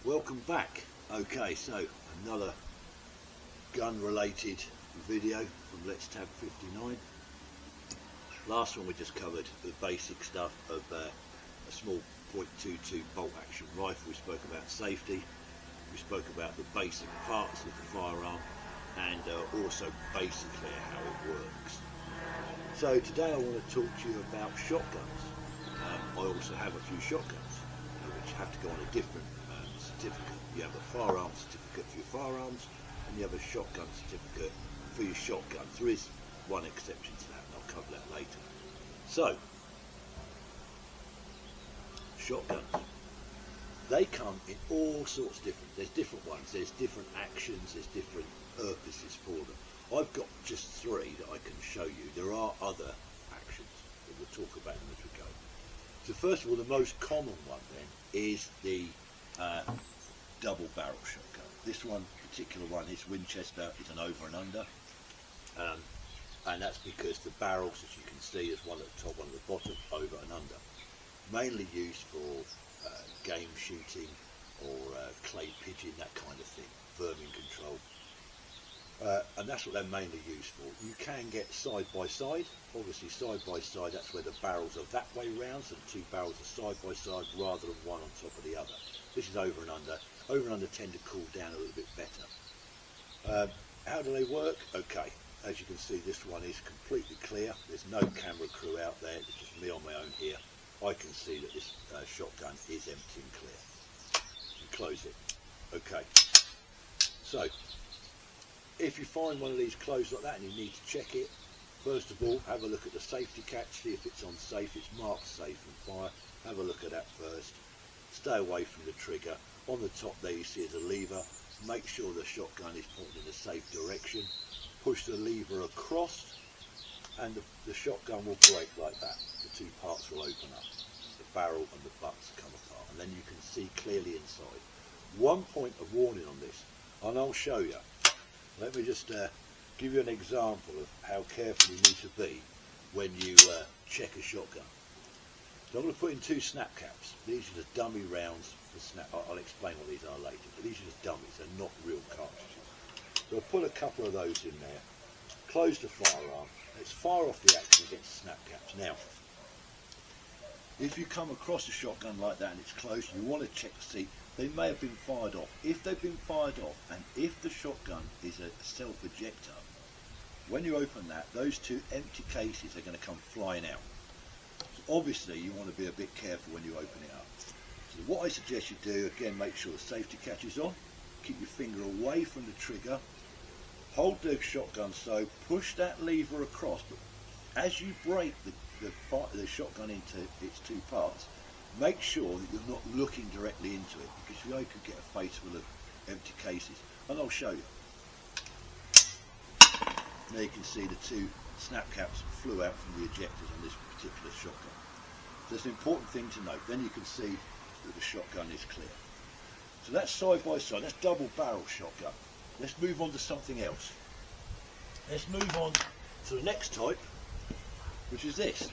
Welcome back. Okay, so another gun related video from Let's Tab 59. Last one we just covered the basic stuff of a small .22 bolt action rifle. We spoke about safety, we spoke about the basic parts of the firearm, and also basically how it works. So today I want to talk to you about shotguns. I also have a few shotguns which have to go on a different certificate. You have a firearm certificate for your firearms, and you have a shotgun certificate for your shotguns. There is one exception to that, and I'll cover that later. So, shotguns. They come in all sorts of different, there's different ones, there's different actions, there's different purposes for them. I've got just three that I can show you. There are other actions, but we'll talk about them as we go. So first of all, the most common one then is the double barrel shotgun. This particular one, this Winchester, is an over and under, and that's because the barrels, as you can see, there's one at the top, one at the bottom, over and under. Mainly used for game shooting or clay pigeon, that kind of thing, vermin control, and that's what they're mainly used for. You can get side by side. Obviously side by side, that's where the barrels are that way round, so the two barrels are side by side rather than one on top of the other. This is over and under. Over and under tend to cool down a little bit better. How do they work? Okay, as you can see, this one is completely clear. There's no camera crew out there, it's just me on my own here. I can see that this shotgun is empty and clear. You close it. Okay, so if you find one of these closed like that and you need to check it, first of all, have a look at the safety catch, see if it's on safe, it's marked safe and fire. Have a look at that first. Stay away from the trigger. On the top there you see is a lever. Make sure the shotgun is pointing in a safe direction. Push the lever across and the shotgun will break like that. The two parts will open up. The barrel and the butts come apart, and then you can see clearly inside. One point of warning on this, and I'll show you. Let me just give you an example of how careful you need to be when you check a shotgun. So I'm going to put in two snap caps. These are the dummy rounds for snap. I'll explain what these are later, but these are just dummies, they're not real cartridges. So I'll put a couple of those in there. Close the firearm. Let's fire off the action against the snap caps. Now, if you come across a shotgun like that and it's closed, you want to check to see they may have been fired off. If they've been fired off, and if the shotgun is a self-ejector, when you open that, those two empty cases are going to come flying out. So obviously you want to be a bit careful when you open it up. So what I suggest you do, again, make sure the safety catch is on, keep your finger away from the trigger, hold the shotgun so, push that lever across, but as you break the shotgun into its two parts, make sure that you're not looking directly into it, because you could get a face full of empty cases, and I'll show you. Now you can see the two snap caps flew out from the ejectors on this particular shotgun. So it's an important thing to note. Then you can see that the shotgun is clear. So that's side by side, that's double barrel shotgun. Let's move on to something else. Let's move on to the next type, which is this.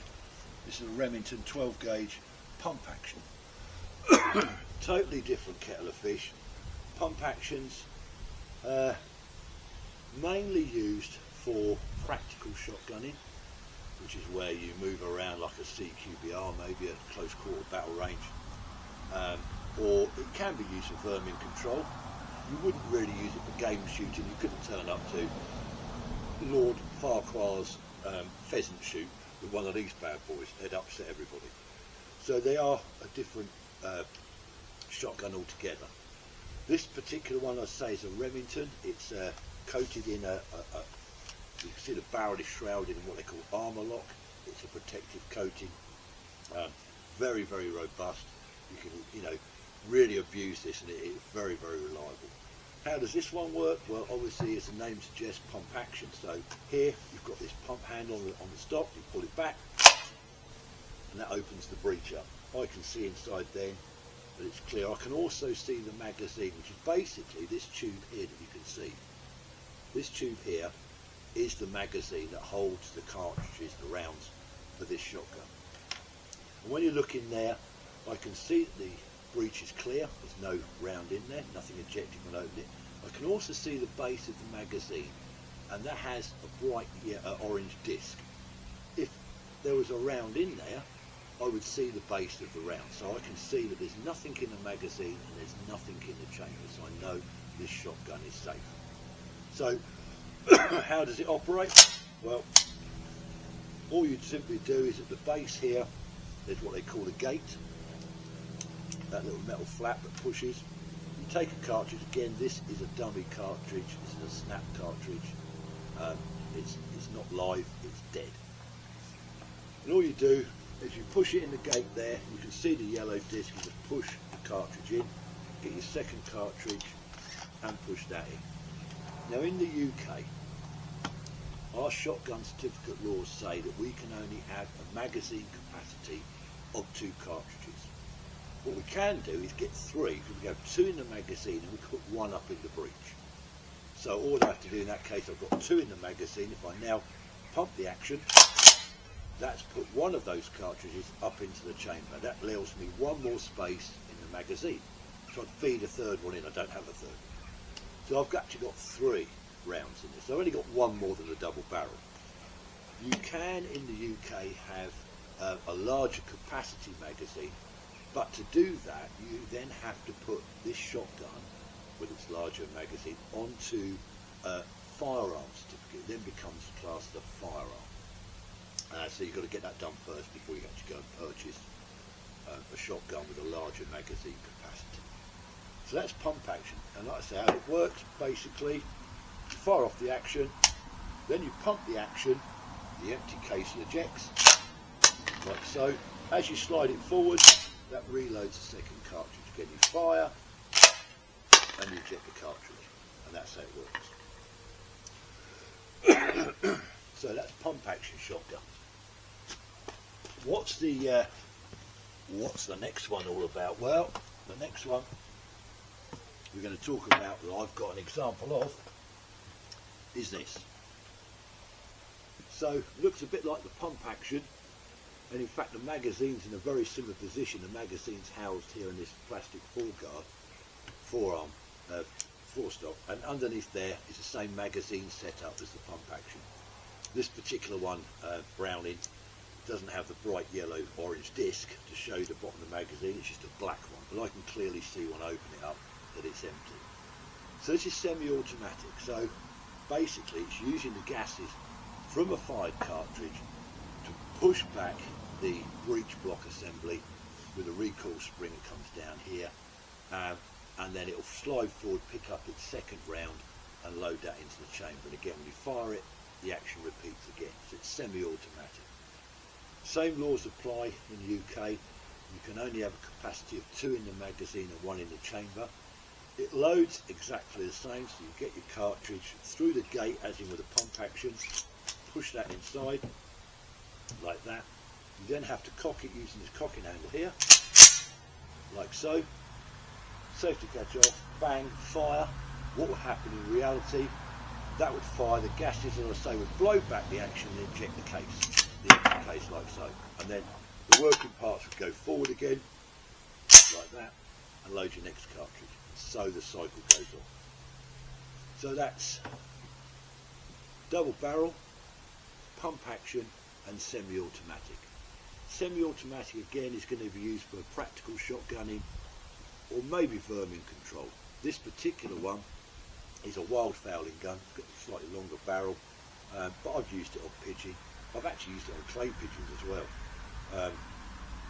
This is a Remington 12 gauge pump action. Totally different kettle of fish. Pump actions, mainly used for practical shotgunning, which is where you move around like a CQBR, maybe a close quarter battle range, or it can be used for vermin control. You wouldn't really use it for game shooting. You couldn't turn up to Lord Farquhar's pheasant shoot with one of these bad boys. They'd upset everybody. So they are a different shotgun altogether. This particular one, I say, is a Remington. It's coated in you can see the barrel is shrouded in what they call armour lock. It's a protective coating. Very, very robust. You can, really abuse this, and it's very, very reliable. How does this one work? Well, obviously, as the name suggests, pump action. So here you've got this pump handle on the stock. You pull it back, and that opens the breech up. I can see inside then that it's clear. I can also see the magazine, which is basically this tube here that you can see. This tube here is the magazine that holds the cartridges, the rounds for this shotgun. And when you look in there, I can see that the breech is clear, there's no round in there, nothing ejected when I open it. I can also see the base of the magazine, and that has a bright orange disc. If there was a round in there, I would see the base of the round, so I can see that there's nothing in the magazine and there's nothing in the chamber, so I know this shotgun is safe. So how does it operate? Well, all you'd simply do is at the base here, there's what they call a gate, that little metal flap that pushes. You take a cartridge, again this is a dummy cartridge, this is a snap cartridge, it's not live, it's dead. And all you do is you push it in the gate there, you can see the yellow disc, you just push the cartridge in, get your second cartridge and push that in. Now in the UK, our shotgun certificate laws say that we can only have a magazine capacity of 2 cartridges. What we can do is get 3, because we have 2 in the magazine and we can put 1 up in the breech. So all I have to do in that case, I've got 2 in the magazine. If I now pump the action, that's put 1 of those cartridges up into the chamber. That allows me 1 more space in the magazine. So I'd feed a 3rd one in, I don't have a 3rd. So I've actually got 3 rounds in this. So I've only got 1 more than a double barrel. You can in the UK have a larger capacity magazine, but to do that you then have to put this shotgun with its larger magazine onto a firearm certificate. It then becomes classed a firearm. So you've got to get that done first before you actually go and purchase a shotgun with a larger magazine capacity. So that's pump action, and like I say, how it works basically, you fire off the action, then you pump the action, the empty case ejects, like so. As you slide it forward, that reloads the second cartridge. Again, you fire and you eject the cartridge, and that's how it works. So that's pump action shotgun. What's the next one all about? Well, the next one we're going to talk about that I've got an example of is this. So it looks a bit like the pump action, and in fact the magazine's in a very similar position. The magazine's housed here in this plastic forearm forestock, and underneath there is the same magazine setup as the pump action. This particular one, Browning, doesn't have the bright yellow orange disc to show the bottom of the magazine, it's just a black one, but I can clearly see when I open it up that it's empty. So this is semi-automatic, so basically it's using the gases from a fired cartridge to push back the breech block assembly with a recoil spring that comes down here, and then it will slide forward, pick up its second round and load that into the chamber. And again, when you fire it, the action repeats again. So it's semi-automatic. Same laws apply in the UK. You can only have a capacity of 2 in the magazine and 1 in the chamber. It loads exactly the same, so you get your cartridge through the gate as in with a pump action, push that inside like that. You then have to cock it using this cocking handle here, like so. Safety catch off, bang, fire. What will happen in reality? That would fire, the gases, as I say, would blow back the action and eject the case, the empty case like so. And then the working parts would go forward again, like that, and load your next cartridge. So the cycle goes on. So that's double barrel, pump action and semi-automatic. Semi-automatic again is going to be used for practical shotgunning or maybe vermin control. This particular one is a wild fowling gun, it's got a slightly longer barrel, but I've used it on pigeon. I've actually used it on clay pigeons as well,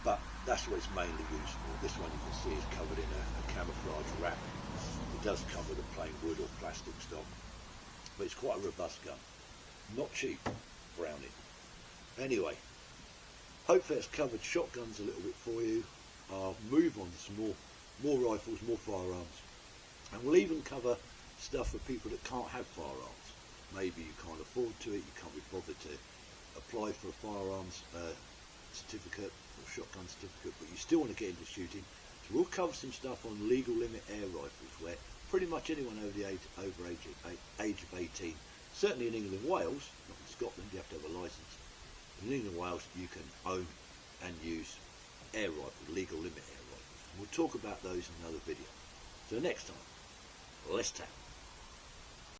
but that's what it's mainly used for. This one you can see is covered in a camouflage wrap. It does come with a plain wood or plastic stock, but it's quite a robust gun. Not cheap, Browning. Anyway, hopefully that's covered shotguns a little bit for you. I'll move on to some more rifles, more firearms, and we'll even cover stuff for people that can't have firearms. Maybe you can't afford to it, you can't be bothered to apply for a firearms certificate or shotgun certificate, but you still want to get into shooting. So we'll cover some stuff on legal limit air rifles, where pretty much anyone over the age of 18, certainly in England and Wales, not in Scotland, you have to have a licence. In England and Wales you can own and use air rifles, legal limit air rifles. We'll talk about those in another video. So next time, let's tap.